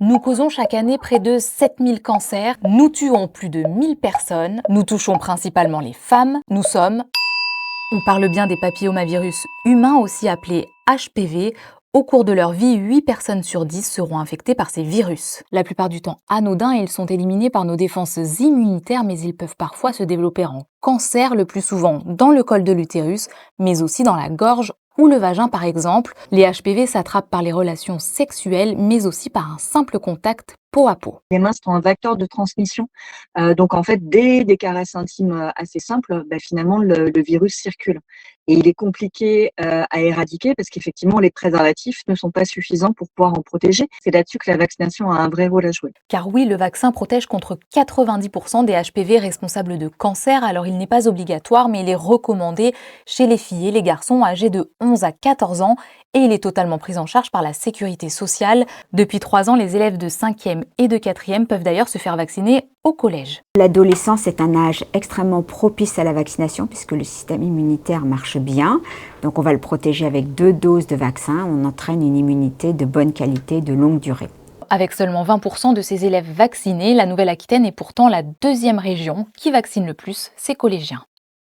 Nous causons chaque année près de 7000 cancers, nous tuons plus de 1000 personnes, nous touchons principalement les femmes, on parle bien des papillomavirus humains, aussi appelés HPV. Au cours de leur vie, 8 personnes sur 10 seront infectées par ces virus. La plupart du temps anodins, ils sont éliminés par nos défenses immunitaires, mais ils peuvent parfois se développer en cancer, le plus souvent dans le col de l'utérus, mais aussi dans la gorge ou le vagin par exemple. Les HPV s'attrapent par les relations sexuelles, mais aussi par un simple contact peau à peau. Les mains sont un vecteur de transmission. Donc, en fait, dès des caresses intimes assez simples, finalement, le virus circule. Et il est compliqué à éradiquer parce qu'effectivement, les préservatifs ne sont pas suffisants pour pouvoir en protéger. C'est là-dessus que la vaccination a un vrai rôle à jouer. Car oui, le vaccin protège contre 90% des HPV responsables de cancer, alors il n'est pas obligatoire, mais il est recommandé chez les filles et les garçons âgés de 11 à 14 ans et il est totalement pris en charge par la sécurité sociale. Depuis 3 ans, les élèves de 5e et de 4e peuvent d'ailleurs se faire vacciner au collège. L'adolescence est un âge extrêmement propice à la vaccination puisque le système immunitaire marche bien. Donc on va le protéger avec 2 doses de vaccin. On entraîne une immunité de bonne qualité, de longue durée. Avec seulement 20% de ces élèves vaccinés, la Nouvelle-Aquitaine est pourtant la 2e région qui vaccine le plus ses collégiens.